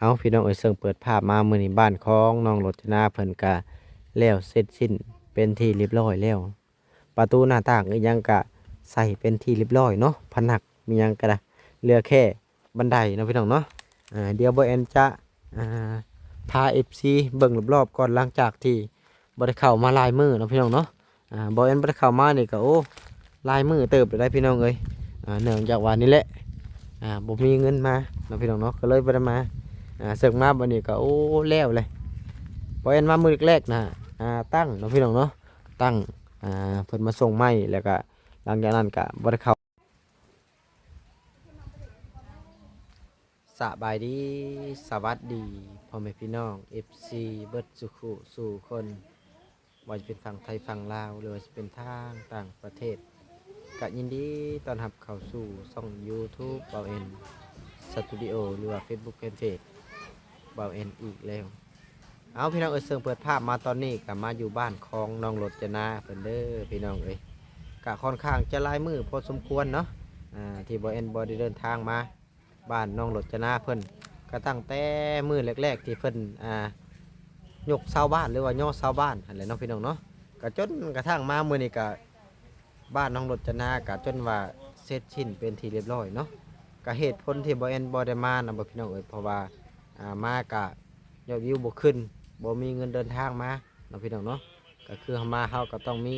เอาพี่น้องเอ้ยเซิงเปิดภาพมามื้อนี้บ้านของน้องรจนาเพิ่นก็แล้วเสร็จสิ้นเป็นที่เรียบร้อยแล้วประตูหน้าต่างอีหยังก็ใส่เป็นที่เรียบร้อยเนาะผนังมีหยังก็ได้เหลือแค่บันไดเนาะพี่น้องเนาะเดี๋ยวบ่แอนจะอ่าพา FC เบิ่งรอบๆก่อนหลังจากที่บ่ได้เข้ามาหลายมื้อเนาะพี่น้องเนาะบ่แอนบ่ได้เข้ามานี่ก็โอ้หลายมื้อเติบได้พี่น้องเอ้ยเนื่องจากว่านี่แหละบ่มีเงินมาเนาะพี่น้องเนาะก็เลยบ่ได้มาเสิร์ฟมาบัดนี้ก็โอ้แล้วเลยพอเอ็นมามือแรกๆนะตั้งเนาะพี่น้องเนาะตั้งเพิ่นมาส่งไม้แล้วก็หลังจากนั้นก็บ่ได้เข้าสบายดีสวัสดีพ่อแม่พี่น้อง FC เบิดสุขุสู่คนว่าจะเป็นฝั่งไทยฝั่งลาวหรือว่าจะเป็นทางต่างประเทศก็ยินดีต้อนรับเข้าสู่ช่อง YouTube เบาเอ็นสตูดิโอหรือว่า Facebook Fanpage เบาเอ็นอีกแล้วเอาพี่น้องเอ้ยเสิร์ฟเปิดภาพมาตอนนี้ก็มาอยู่บ้านของน้องรจนาเพิ่นเด้อพี่น้องเอ้ยก็ค่อนข้างจะลายมือพอสมควรเนาะที่เบาเอ็นบ่ได้เดินทางมาบ้านน้องรจนาเพิ่นก็ตั้งแต่มือแรกๆที่เพิ่นยกเสาบ้านหรือว่าย่อเสาบ้านอะไรเนาะพี่น้องเนาะก็จนกระทั่งมามื้อนี้ก็บ้านน้องรจนาก็จนว่าเสร็จสิ้นเป็นที่เรียบร้อยเนาะก็เหตุผลที่เบาเอ็นบ่ได้มานะบ่พี่น้องเอ้ยเพราะว่ามากะยอดวิวบ่ขึ้นบ่มีเงินเดินทางมาเนาะพี่น้องเนาะก็คือเฮามาเฮาก็ต้องมี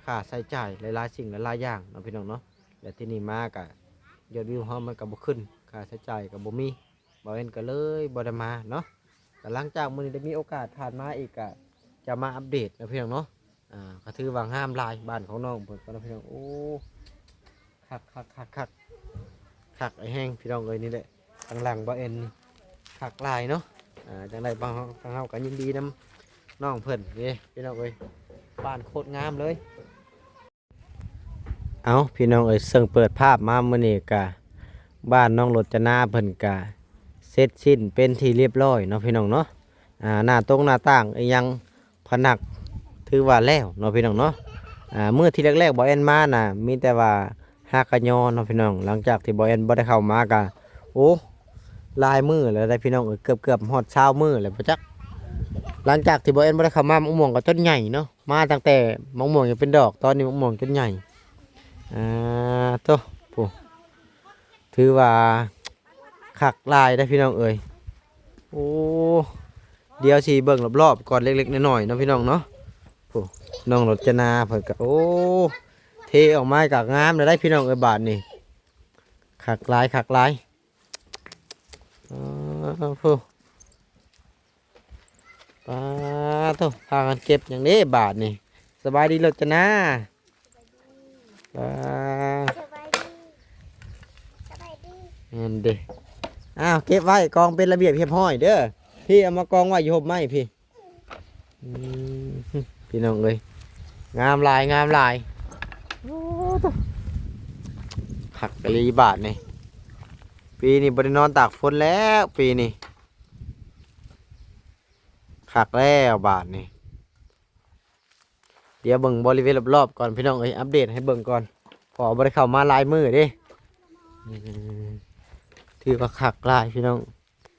ค่าใช้จ่ายหลายๆสิ่งหลายๆอย่างเนาะพี่น้องเนาะและที่นี่มากะยอดวิวเฮามันก็บ่ขึ้นค่าใช้จ่ายก็บ่มีบ่เห็นก็เลยบ่ได้มาเนาะก็หลังจากมื้อนี้ได้มีโอกาสผ่านมาอีกก็จะมาอัปเดตนะพี่น้องเนาะก็ถือว่างามหลายบ้านของน้องเพิ่นก็เนาะพี่น้องโอ้คักคักไอ้แห้งพี่น้องเอ้ยนี่แหละข้างหลังบ่เอ็นคักหลายเนาะจังไดบางเฮาก็ยินดีนํน้องเพิ่นนี่พี่น้องเอ้ยบ้านโคตรงามเลยเอาพี่น้องเอ้ยเสิ่งเปิดภาพมามื้อนี้ก็บ้านน้องรจนาเพิ่นก็เสร็จสิ้นเป็นที่เรียบร้อยเนาะพี่น้องเนาะหน้าตรงหน้าต่างอีหยังผนังถือว่าแล้วเนาะพี่น้องเนาะมื้อที่แรกๆบ่แอนมาน่ะมีแต่ว่าหากะยอเนาะพี่น้องหลังจากที่บ่แอนบ่ได้เข้ามาก็โอ้ลายมือแล้วได้พี่น้องเอ้ยเกือบฮอด20มื้อแล้วบ่จักหลังจากที่บ่แอนบ่ได้เข้ามามะม่วงก็ต้นใหญ่เนาะมาตั้งแต่มะม่วงยังเป็นดอกตอนนี้มะม่วงต้นใหญ่โตผู้ถือว่าคักลายได้พี่น้องเอ้ยโอ้เดี๋ยวสิเบิ่งรอบๆก่อนเล็กๆน้อยๆเนาะพี่น้องเนาะผู้น้องรจนาเพิ่นก็โอ้เทออกมาก็งามได้พี่น้องเอ้ยบาดนี่คักลายผู้ป้าโตพากันเก็บอย่างนี้บาทนี่สบายดีรจนาป้าสบายดีสบายดีอันเด้อ้าวเก็บไว้กองเป็นระเบียบเรียบร้อยเด้อพี่เอามากองไว้อยู่ห่มไม้พี่อืมพี่น้องเอ้ยงามลายโอ้โตผักกะลีบาทนี่ปีนี้บ่ได้นอนตากฝนแล้วปีนี้คักแล้วบาทนี่เดี๋ยวเบิ่งบริเวณรอบๆก่อนพี่น้องเอ้ยอัปเดตให้เบิ่งก่อนพอบ่ได้เข้ามาหลายมื้อเด้ถือว่าคักหลายพี่น้อง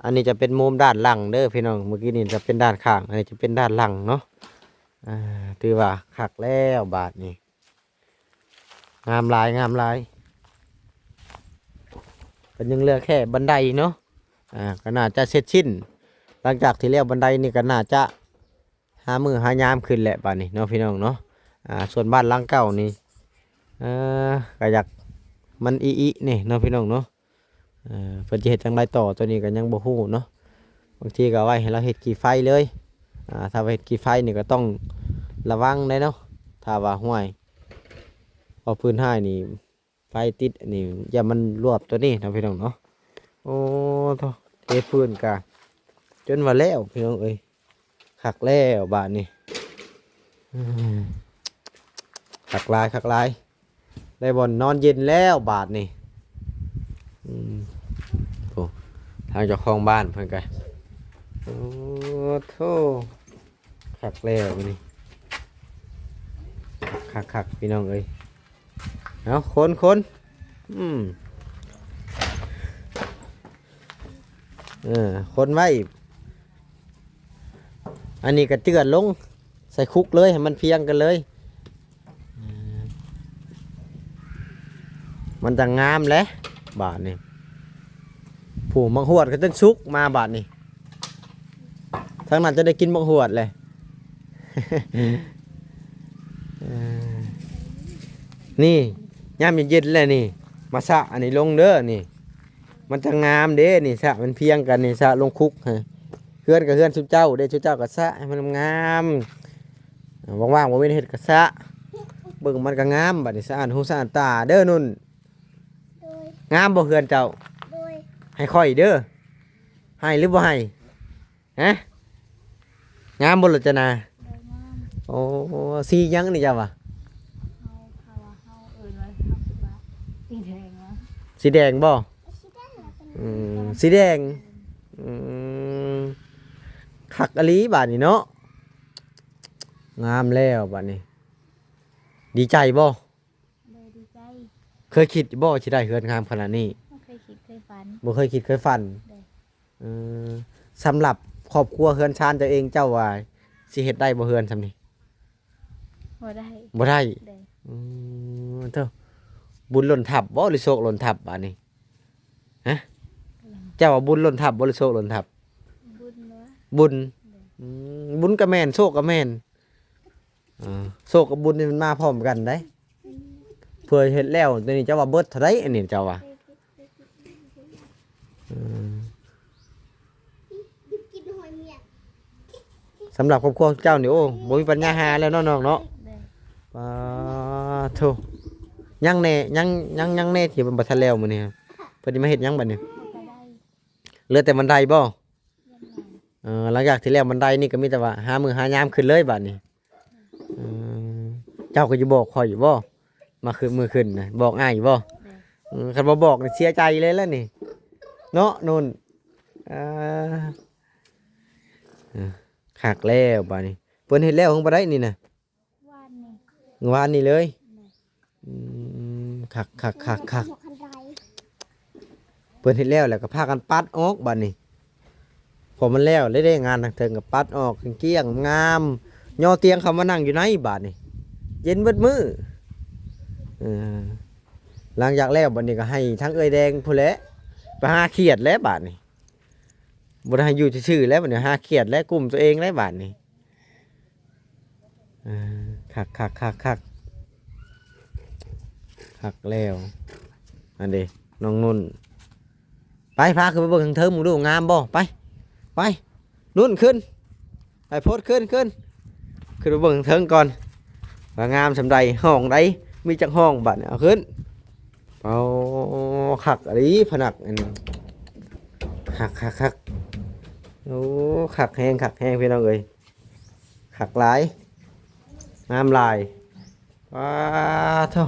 อันนี้จะเป็นมุมด้านหลังเด้อพี่น้องเมื่อกี้นี่จะเป็นด้านข้างอันนี้จะเป็นด้านหลังเนาะถือว่าคักแล้วบาทนี่งามหลายเป็นยังเหลือแค่บันไดเนาะก็น่าจะเสร็จสิ้นหลังจากที่แล้วบันไดนี่ก็น่าจะหามือหายามขึ้นแหละบาทนี่เนาะพี่น้องเนาะส่วนบ้านหลังเก่านี่ก็อยากมันอีนี่เนาะพี่น้องเนาะเพิ่นจะเฮ็ดจังไรต่อตัวนี้ก็ยังบ่ฮู้เนาะบางทีก็ไว้ให้เราเฮ็ดกี่ไฟเลยถ้าว่าเฮ็ดกี่ไฟนี่ก็ต้องระวังได้เนาะถ้าว่าห้วยพอพื้นห้ายนี่ไฟติดนี่อย่ามันรวบตัวนี้เนาะพี่น้องเนาะโอ้โธ่เทพื้นกะจนว่าแล้วพี่น้องเอ้ยคักแล้วบาดนี้คักหลายได้บ่อนนอนเย็นแล้วบาดนี่โอ้ทางเจ้าของบ้านเพิ่นกันโอ้โธ่คักแล้วนี่คักพี่น้องเอ้ยเอาคน คนไว้อันนี้ก็เจือนลงใส่คุกเลยให้มันเพียงกันเลยมันจะงามแหละบาทนี่ผู้มังหวดก็ต้องชุกมาบาทนี่ทั้งนั้นจะได้กินมังหวดเลย นี่ย่ามเย็นๆเลยนี่มาสะอันนี้ลงเด้อนี่มันจะงามเด้นี่สะมันเพียงกันนี่สะลงคุกฮะเพื่อนกับเพื่อนชุดเจ้าเด้ชุดเจ้ากับสะให้มันงามว่างๆบ่มีเฮ็ดกับสะเบิ่งมันก็งามบัดนี้สะอาดหูสะอาดตาเด้อนุ่น โดย งามบ่เพื่อนเจ้า โดย ให้ค่อยเด้อให้หรือบ่ให้ฮะงามบ่ล่ะจ๊ะนะ โดยงาม โอ้สีหยังนี่จ้าวะ เฮาว่าเฮาเอิ้นว่าเฮาคิดว่าสีแดงวะ สีแดงบ่ สีแดงแล้วเป็น สีแดงคักอลีบาดนี้เนาะงามแล้วบาดนี้ ดีใจบ่ โดยดีใจ เคยคิดบ่สิได้เฮือนงามขนาดนี้ บ่เคยคิดเคยฝัน บ่เคยคิดเคยฝัน ได้ เออสำหรับครอบครัวเฮือนชานเจ้าเองเจ้าว่าสิเฮ็ดได้บ่เฮือนซำนี้ บ่ได้ บ่ได้ ได้ เท่าบุญหล่นทับบ่หรือโชคหล่นทับบาดนี้ฮะเจ้าว่าบุญหล่นทับบ่หรือโชคหล่นทับ บุญวะ บุญบุญกับแม่นโชคกับแม่นโชคกับบุญนี่มันมาพร้อมกันได้เพื่อเฮ็ดแล้วตอนนี้เจ้าว่าเบิดเท่าไดอันนี้เจ้าว่า กินหอยเมีย สำหรับครอบครัวเจ้านี่โอ้บ่มีปัญญาหาแล้วเนาะน้องเนาะ ได้ ปาโธยังแน่ยังแน่ที่มันบ่ทันแล้วมื้อนี้ครับเพิ่นสิมาเฮ็ดหยังบัดนี้ เฮาก็ได้ เหลือแต่บันไดบ่ ยันหลัง หลังจากที่แล้วบันไดนี่ก็มีแต่ว่าหามื้อหายามขึ้นเลยบัดนี้เจ้าก็จะบอกข่อยอยู่บ่มาขึ้นมือขึ้นนะบอกอ้ายอยู่บ่ ได้ คันบ่บอกนี่เสียใจเลยแล้วนี่เนาะนุ่นคักแล้วบัดนี้เพิ่นเฮ็ดแล้วของบ่ได้นี่น่ะ ว่านนี่ วานนี่เลย ได้ คัก หมวกคันไร เพิ่นเฮ็ดแล้วแล้วก็พากันปัดออกบัดนี้พอมันแล้วได้งานทางเทิงก็ปัดออกเกลี้ยงงามย่อเตียงเขามานั่งอยู่ในบาดนี้เย็นเบิดมื้อหลังจากแล้วบัดนี้ก็ให้ทั้งเอ้ยแดงพุ่นแหละไปหาเขียดแล้วบาดนี้บ่ได้ให้อยู่ซื่อๆแล้วบัดนี้หาเขียดแล้วกลุ่มตัวเองแล้วบาดนี้คักแล้วอันเด้น้องนุ่นไปพาขึ้นไปเบิ่งทางเทิงมึงดูงามบ่ไปนุ่นขึ้นไปโพดขึ้นไปเบิ่งทางเทิงก่อนว่างามสำใดห้องใดมีจักห้องบัดนี้เอาขึ้นเอาคักอะลีผนักอันนี้คักโอ้คักแห้งพี่น้องเอ้ยคักหลายงามหลายว้าเท่า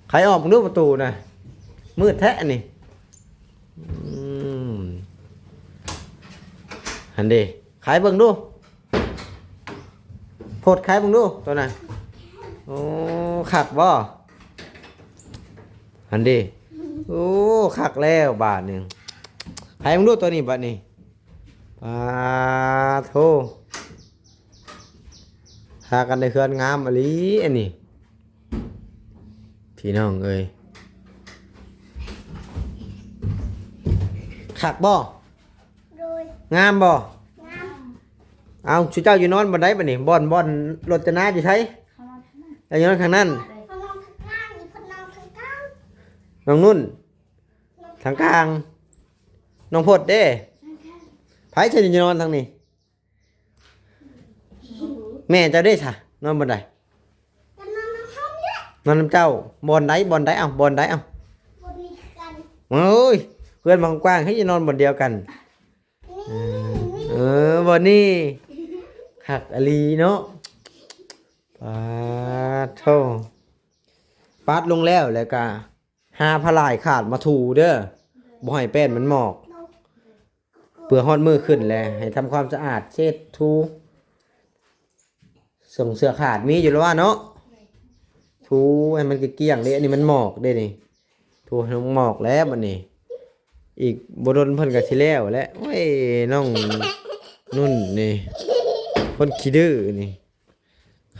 ใครออกมึงดูประตูน่ะมืดแท้นี่หันดิขายเบิ่งดูโพดขายเบิ่งดูตัวน่ะโอ้ขักบ่หันดิโอ้ขักแล้วบาทหนึ่งขายเบิ่งดูตัวนี้บาทนี้ปาโธหากันในเคลื่อนงามอลีอันนี้พี่น้องเอ้ยขักบ่ โดย งามบ่ งาม เอาชูเจ้าอยู่นอนบนไดบ่นี่บ่อนรถจะน้าอยู่ใช้ เขามาทางนั้น แล้วอยู่นอนข้างนั้น พนอนข้างล่างนี่พนอนข้างกลาง น้องนุ่นทางกลางน้องพดเด้ไผจะอยู่นอนทางนี้แม่เจ้าเด้ซะนอนบนได จะนอนในห้องนี่แหละ นอนนำเจ้าบ่อนใดเอาบ่อนใดเอา บนนี้กัน โอ้ยเพื่อนบางกว้างให้จะนอนบนเดียวกัน นี่ บ่นี่คักอลีเนาะปาโธปัดลงแล้วแล้วก็หาพลายขาดมาถูเด้อบ่ให้แป้นมันหมอกเปื่อฮอดมือขึ้นแลให้ทำความสะอาดเช็ดถูส่งเสื้อขาดมีอยู่แล้วว่าเนาะถูให้มันเกลี้ยงเด้อันนี้มันหมอกเด้นี่ถูให้มันหมอกแล้วบัดนี้ อีกบ่โดนเพิ่นก็สิแล้วแหละโอ้ยน้องนุ่นนี่คนขี้ดื้อนี่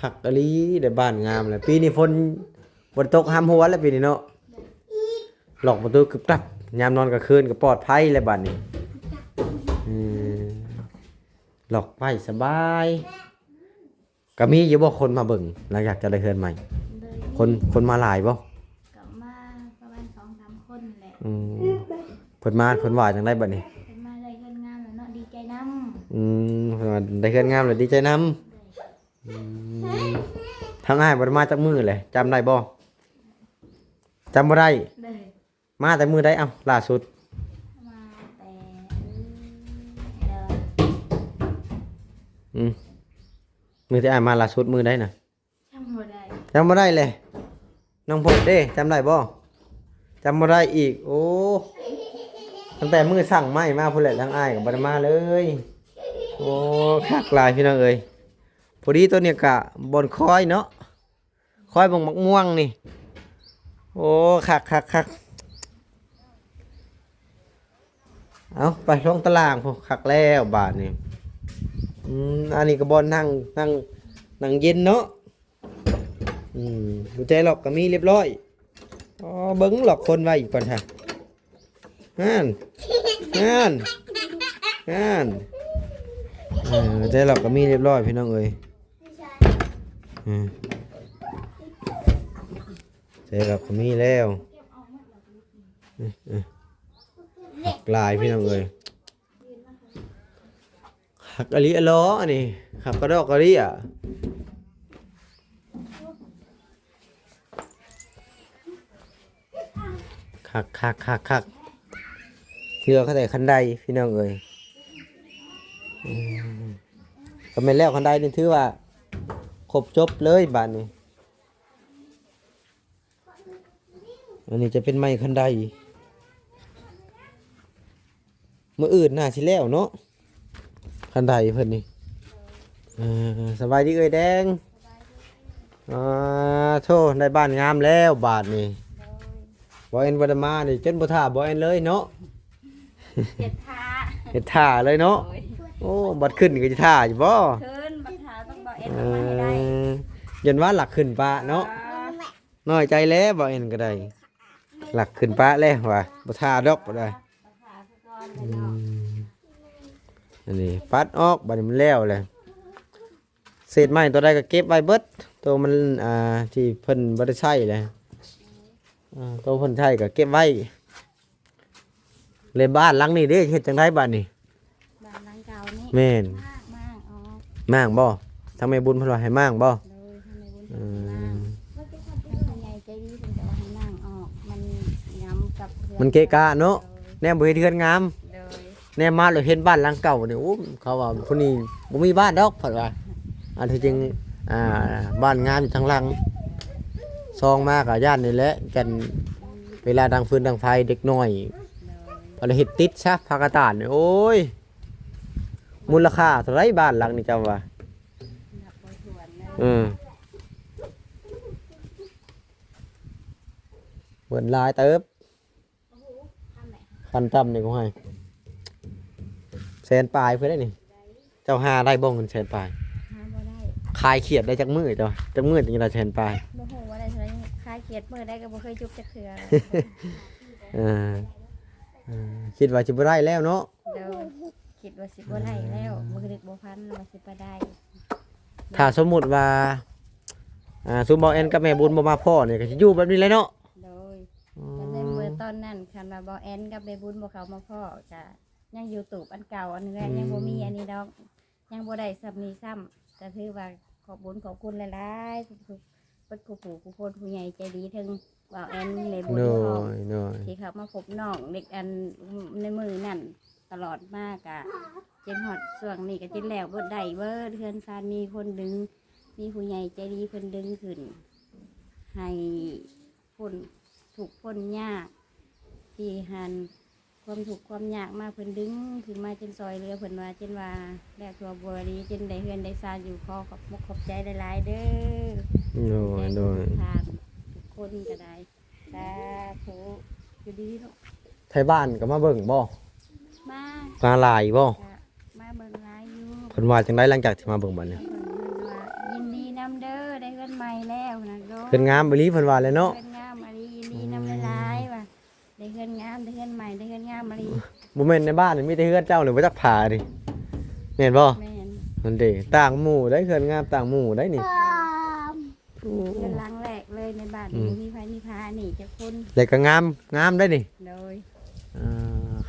คักอะลีได้บ้านงามแล้วปีนี้ฝนบ่ตกห้ามหัวแล้วปีนี้เนาะหลอกประตูกึบกับยามนอนกลางคืนก็ปลอดภัยแล้วบัดนี้อืมหลอกไปสบายก็มีอยู่บ่คนมาเบิ่งหลังจากจะได้เฮือนใหม่ เลย คนมาหลายบ่ กลับมาประมาณ2-3คนแหละ อืมเพิ่นว่าจังได๋บัดนี้ เป็นมาได้เงินงานแล้วเนาะดีใจนำ เพิ่นว่าได้เฮือนงามแล้วดีใจนำทางอ้ายบ่ได้มาจักมื้อเลยจำได้บ่จำบ่ได้ เลย มาแต่มื้อใดเอ้าล่าสุด มาแต่เดิน อืมมื้อที่อ้ายมาล่าสุดมื้อใดน่ะ จำบ่ได้ จำบ่ได้เลยน้องพลเด้จำได้บ่จำบ่ได้อีก โอ้ตั้งแต่มื้อสั่งไม้มาพุ่นแหละทางอ้ายก็บ่ได้มาเลย โอ้คักหลายพี่น้องเอ้ยพอดีตัวเนี้ยกะบอนคอยเนาะคอยบังมักม่วงนี่โอ้คักเอาไปลงตารางพวกคักแล้วบาทนี่อันนี้ก็บอลนั่งเย็นเนาะดูใจหลอกก็มีเรียบร้อยอ๋อเบิ้งหลอกคนไว้อีกก่อนค่ะฮั่นใจหลอกก็มีเรียบร้อยพี่น้องเอ้ยใจหลอกก็มีแล้วหักลายพี่น้องเอ้ยหักอะลิอะล้ออันนี้หักกระดอกกระดิอ่ะคักเชื่อเขาแต่คันใดพี่น้องเอ้ยก็ไม่นแล้วคันใดนี่ถือว่าครบจบเลยบ้านนี้อันนี้จะเป็นไม้คันใดมื้ออื่นน่าสิแล้วเนาะคันใดเพิ่นนี่สบายดีเอ้ยแดงโธ่ได้บ้านงามแล้วบาทนี่บ่เอ็นบ่ได้มานี่จนบ่ท่าบ่เอ็นเลยเนาะ เจ็ดท่า เฮ็ดท่าเลยเนาะโอ้บัดขึ้นก็สิท่าอยู่บ่ ขึ้นบัตรหาต้องบอกเอ็นมาให้ได้ ยันว่าหลักขึ้นปะเนาะน้อยใจแล้วบ่เอ็นก็ได้หลักขึ้นปะแล้วว่ะบ่ท่าดอกบ่ได้ บัตรหาคือก่อนเลยเนาะ อันนี้ปัดออกบัดนี้มันแล้วเลยเศษไม้ตัวใดก็เก็บไว้เบิดตัวมันที่เพิ่นบ่ได้ใช้เลยตัวเพิ่นใช้ก็เก็บไว้เลยบ้านหลังนี้เด้เฮ็ดจังไดบ้านนี้ บ้านหลังเก่านี่ แม่น มากอ๋อ ม่างบ่ทางแม่บุญเพิ่นว่าให้ม่างบ่ เลยทำไมบุญทำไงใจดีเป็นจะให้นั่งออกมันย้ำกับ มันเกะกะเนาะแนมบ่เฮ็ดเฮือนงาม เลย แนมมาแล้วเห็นบ้านหลังเก่านี่โอ้เขาว่าผู้นี้บ่มีบ้านดอกเพิ่นว่าอันที่จริงบ้านงามอยู่ทางหลังซองมากก็ย่านนี่แหละกันเวลาดังฟืนดังไฟเด็กน้อย พอเราเห็ดติดซะพากระตานเนี่ยโอ้ยมูลค่าเท่าไรบ้านหลังนี่เจ้าว่า นับบ่ถ้วนนะ เหมือนลายเติบ ทำไหน คันจำนี่ก็ให้แสนปลายเพื่อได้นี่เจ้าหาได้บ้องเงินแสนปลาย หาบ่ได้ คายเขียดได้จักมือเจ้าจักมือจึงได้แสนปลาย บ่ฮู้ว่าได้เท่าไหร่คลายเขียดมือได้ก็บ่เคยจุกจักเทื่อ เออคิดว่าจะบ่ได้แล้วเนาะ เดี๋ยวคิดว่าสิบ่ได้แล้วมือดึกบ่พันว่าสิบ่ได้ ถ้าสมมุติว่าซุมบอแอนกับแม่บุญบ่มาพ่อเนี่ยก็สิอยู่แบบนี้เลยเนาะ โดยแต่ในเมื่อตอนนั้นคันว่าบ่แอนกับเบบุญบ่เข้ามาพ่อก็ยังอยู่ตูบอันเก่าอันนี้แหละยังบ่มีอันนี้ดอกยังบ่ได้ซ้ำนี้ซ้ำก็ถือว่าขอบบุญขอบคุณหลายๆทุกๆเปิดกูปู่กูคนผู้ใหญ่ใจดีถึงบ่แอนในบุญ น้อ พ่อย น้อย ที่เขามาพบน้องเด็กอันในมือนั่นตลอดมากอะจนหอดส่วงนี้ก็จนแล้วเบิดได้เบิดเพื่อนซานมีคนดึง มีผู้ใหญ่ใจดีเพิ่นดึงขึ้น ให้พ้นถูกพ้นยาก ที่หันความถูกข์ความยากมาเพิ่นดึงขึ้นมาจนซอยเรือเพิ่นว่าจนว่าแล้วตัวบัวดีจนได้เฮือนได้ซานอยู่ขอขอบมุกขอบใจหลายๆเด้อ น้อย ทานทุกคนก็ได้สาธุอยู่ดีเนาะ ไทยบ้านก็มาเบิ่งบ่ มา มาหลายบ่ กะมาเบิ่งหลายอยู่ เพิ่นว่าจังได๋หลังจากที่มาเบิ่งบัดนี้ เพิ่นว่ายินดีนำเด้อได้เฮือนใหม่แล้วนะโด เพิ่นงามอีหลีเพิ่นว่าเลยเนาะ เฮือนงามมาลียินดีนำหลายๆว่าได้เฮือนงามได้เฮือนใหม่ได้เฮือนงามมาลี บ่แม่นในบ้านนี่มีแต่เฮือนเจ้านี่บ่จักผาดิแม่นบ่ แม่น นั่นเด้ต่างหมู่ได้เฮือนงามต่างหมู่ได้นี่ เฮือนหลังแรกเลยในบ้านบ่มีไผมีพานี่จักคน แล้วก็งามงามได้นี่ โดย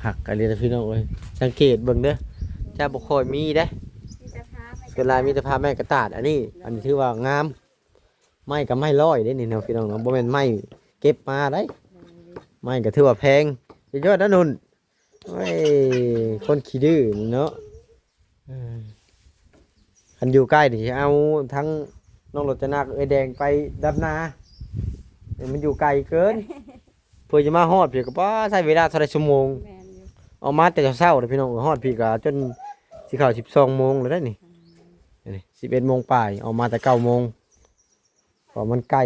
หักกันเลยนะพี่น้องเอ้ยสังเกตเบิ่งเด้อจ้าบ่ค่อยมีเด้ มีแต่พาไป ส่วนหลายมีแต่ผ้าแม่กระตาดอันนี้ถือว่างามไม้ก็ไม้ร้อยได้นี่เนาะพี่น้องเนาะบ่แม่นไม้เก็บมาได้ไม้ก็ถือว่าแพงยอดนะนุ่นโอ้ยคนขี้ดื้อนี่เนาะคันอยู่ใกล้นี่เอาทั้งน้องรจนากับไอ้แดงไปดำนามันอยู่ไกลเกินเพื่อจะมาฮอดพี่ก็บ่ใช้เวลาเท่าไรชั่วโมง แม่นอยู่ เอามาแต่เช้าๆเลยพี่น้องฮอดพี่ก็จนสิเข้า12 โมงแล้วได้นี่นี่11 โมงปลายเอามาแต่9 โมงเพราะมันไกล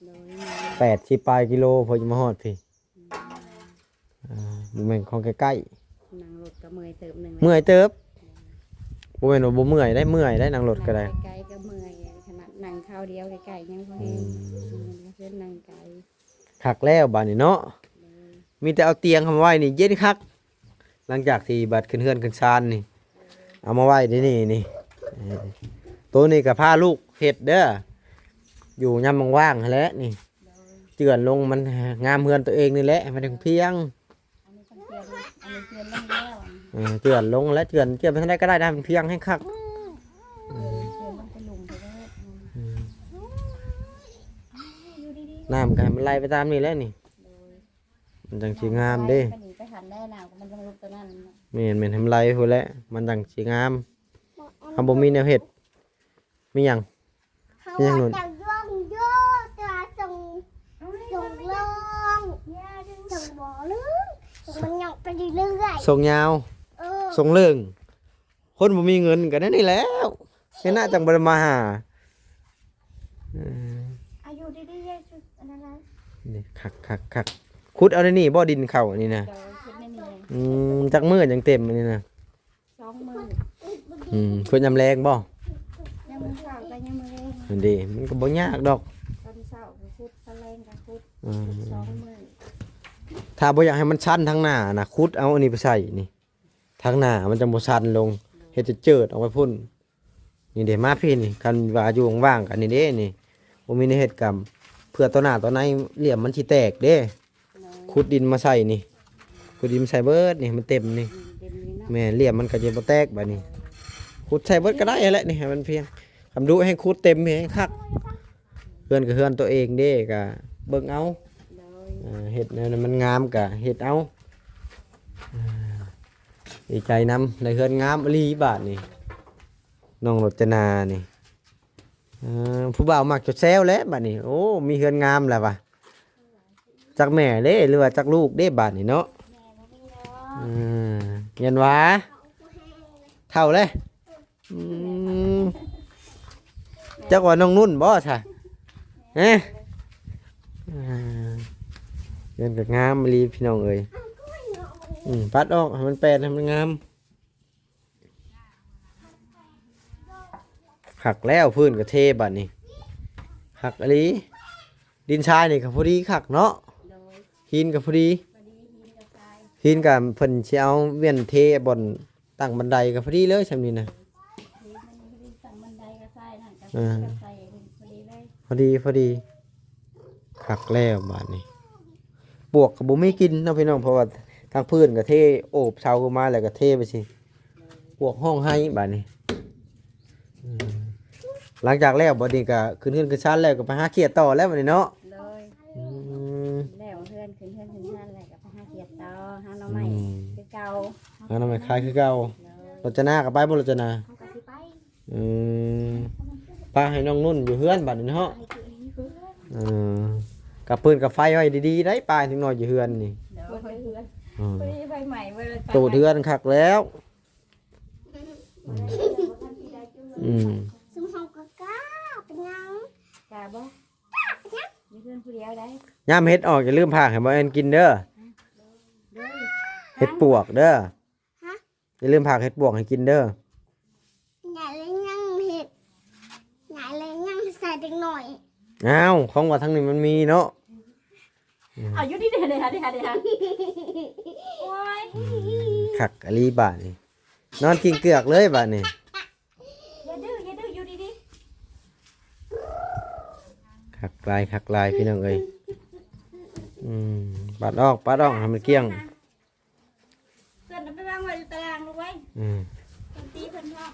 โดย 80 ปลายกิโลพอจะมาฮอดพี่บ่แม่นของใกล้ นั่งรถก็เมื่อยเติบหนึง ๆเมื่อยเติบบ่แม่นว่าบ่เมื่อยได้นั่งรถก็ได้ ไกลๆก็เมื่อยขนาดนั่งข้าวเดียวไกลๆยังพอเห็นเพิ่นนั่งไกล คักแล้วบัดนี้เนาะมีแต่เอาเตียงมาไว้นี่เย็นคักหลังจากที่บัดขึ้นเฮือนขึ้นศาลนี่เอามาไว้ที่นี่ตัวนี้ก็พาลูกเฮ็ดเด้ออยู่ยามว่างๆหั่นแหละนี่เจือนลงมันงามเฮือนตัวเองนี่แหละมันถึงเพียง อันนี้เพิ่นอันนี้เพิ่นลงแล้ว เจือนลงและเจือนไปทางใดก็ได้นะมันเพียงให้คัก เพิ่นลงไปลุมไปเด้อ น้ำกันมันไหลไปตามนี่แหล้วนี่มันจังสีงามเด้ ไปหนีไปหันได้น่ะมันลงตัวนั้น แม่นทำไรพู้นแหละมันจังสีงามทำบ่มีแนวเห็ดมีหยัง เขาว่าจะย่องโย่ตัวส่งลงส่งบ่อลึกมันหยอกไปเรื่อย ส่งยาว ๆส่งเรื่องคนบ่มีเงินกันนั่นนี่แล้วแค่น่าจังบ่ได้มาหา อายุดีๆสุดอันนั้นนะ นี่คักขุดเอาได้นี่บ่ดินเข้าอันนี้นะ เดี๋ยวคิดไม่นี่ จักมื้อจังเต็มอันนี้นะ 2 มื้อ เพิ่นยำแรงบ่ ยังมื้อเช้าก็ยังมื้อแลง นั่นเด้มันก็บ่ยากดอก ตอนเช้าก็คุดตอนแลงก็คุด อืม 2 มื้อ ถ้าบ่อยากให้มันชันทั้งหน้านะขุดเอาอันนี้ไปใส่นี่ทั้งหน้ามันจะบ่ชันลงเฮ็ดจะเจิดออกไปพุ่นนี่เด้มาพี่นี่กันว่าอยู่ว่างๆกันนี่เด้นี่บ่มีในเฮ็ดกรรมเพื่อตัวหน้าตัวในเหลี่ยมมันสิแตกเด้ขุดดินมาใส่นี่ขุดดินมาใส่เบิดนี่มันเต็มนี่ เต็มนี้เนาะ แม่เหลี่ยมมันก็จะบ่แตกบัดนี้ขุดใส่เบิดก็ได้แหละนี่ให้มันเพียงคำดูให้ขุดเต็มให้คักเฮือนก็เฮือนตัวเองเด้ก็เบิ่งเอา โดย เห็ดแนวนั้นมันงามกะเห็ดเอาดีใจนำในเฮือนงามอลีบาทนี่น้องรจนานี่ผู้บ่าวมักจะแซวแล้วบาทนี่โอ้มีเฮือนงามแล้ววะจักแม่เด้หรือว่าจักลูกเด้บาทนี่เนาะเงินหวาเท่าเลยจักว่าน้องนุ่นบ่ใช่เอ๊ะเงินกับงามรีพี่น้องเอ้ยปัดออกให้มันแปลนให้มันงามหักแล้วพื้นกับเทบัดนี่หักอะไรดินชายนี่กับพอดีขักเนาะ โดย หินกับพอดี พอดีหินกับทราย หินกับเพิ่นสิเอาเวียนเทบนตั้งบันไดกับพอดีเลยซำนี้นะ หินมันพอดีสั่งบันไดกับทรายนั่นกับ อ่า กับทรายพอดีเลย พอดีขักแล้วบาดนี้ปวกกับบ่มีกินเนาะพี่น้องเพราะว่าทางพื้นกับเทโอบเชาขึ้นมาแล้วก็เทไปสิปวกห้องให้บาดนี้หลังจากแล้วบัดนี้ก็ขึ้นชั้นแล้วก็ไปหาเขียดต่อแล้วบัดนี้เนาะ เลย อืม แล้วเพื่อนขึ้นนั่นแหละกับไปหาเขียดต่อหาหน่อไม้คือเก่า อันนั้นไม่คล้ายคือเก่า เลย รจนากับไปบ่รจนา เขาก็สิไป อืมป้าให้น้องนุ่นอยู่เฮือนบัดนี้เนาะ ให้ตัวเองเพื่อน กับปืนกับไฟไว้ดีๆได้ปลายถึงหน่อยอยู่เฮือนนี่ เดี๋ยวไปเพื่อน อืม พอดีไปใหม่เวลา ตูดเฮือนคักแล้วอืม ซึ่งเขาก็กล้าเป็นยัง กาบ่มีเพื่อนผู้เดียวได้ ย่ามเฮ็ดออกอย่าลืมพากให้บ่แอนกินเด้อ เด้อ เฮ็ดปวกเด้อ ฮะ อย่าลืมพากเฮ็ดปวกให้กินเด้อ อย่าเลยยั่งเห็ดอย่าเลยยั่งใส่เด็กหน่อย อ้าวของว่าทั้งนี้มันมีเนาะ เอาอยู่ดีเด้อโอ้ย คักอลีบาดนี่นอนกินเกือกเลยบาดนี่ อย่าดื้ออยู่ดี คักลายพี่น้องเอ้ยปัดออกให้มันเกลี้ยง เพื่อนเอาไปวางไว้อยู่ตารางลูกไว้ อืม เพิ่นตีเพิ่นพ่อ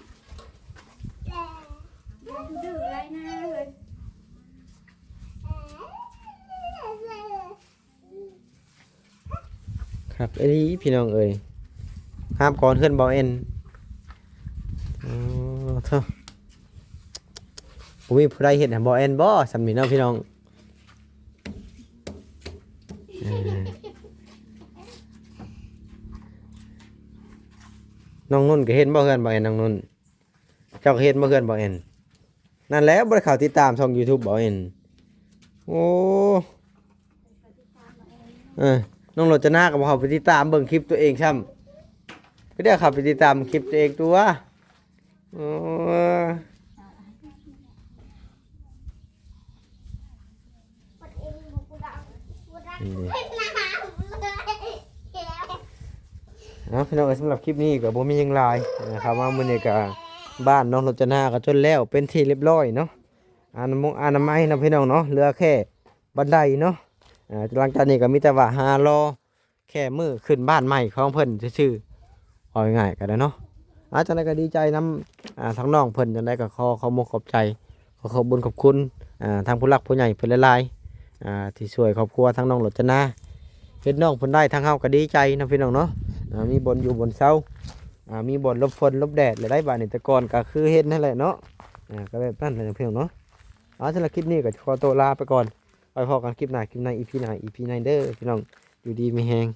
อย่าดื้ออะไรนะเฮ้ย คักอลีพี่น้องเอ้ยห้ามก่อนเฮือนเบาเอ็นอ๋อเถอะบ่มีผู้ใดเฮ็ดให้เบาเอ็นบ่สำนี้เนาะพี่น้องเออน้องนุ่นก็เห็นบ่เฮือนเบาเอ็นน้องนุ่นเจ้าก็เห็นบ่เฮือนเบาเอ็นนั่นแหละบ่ได้เข้าติดตามช่อง YouTube เบาเอ็นโอ้น้องโรจนาก็บ่เข้าไปติดตามเบิ่งคลิปตัวเองซ้ำก็ได้เข้าไปติดตามคลิปตัวเองตัวโอ้ เอาพี่น้องเอ้ยสำหรับคลิปนี้ก็บ่มีหยังหลายนะครับว่ามื้อนี้ก็บ้านน้องรจนาก็จนแล้วเป็นที่เรียบร้อยเนาะอนามัยนะพี่น้องเนาะเหลือแค่บันไดเนาะหลังจากนี้ก็มีแต่ว่าหารอแค่มื้อขึ้นบ้านใหม่ของเพิ่นซื่อๆเอาง่ายๆก็ได้เนาะจังได๋ก็ดีใจนำทั้งน้องเพิ่นจังได๋ก็ขอมขอบใจขอบคุญขอบคุณทางผู้หลักผู้ใหญ่เพิ่นหลายๆที่ช่วยครอบครัวทั้งน้องรจนาเฮ็ดน้องเพิ่นได้ทางเฮาก็ดีใจนะพี่น้องเนาะมีบนอยู่บนเสามีบนลบฝนลบแดดเลยได้บาดนี้แต่ก่อนก็คือเฮ็ดนั่นแหละเนาะก็แบบนั้นนะพี่น้องเนาะสำหรับคลิปนี้ก็ขอตัวลาไปก่อนไปพอกันคลิปหน้า EP หน้าเด้อพี่น้องอยู่ดีมีแฮง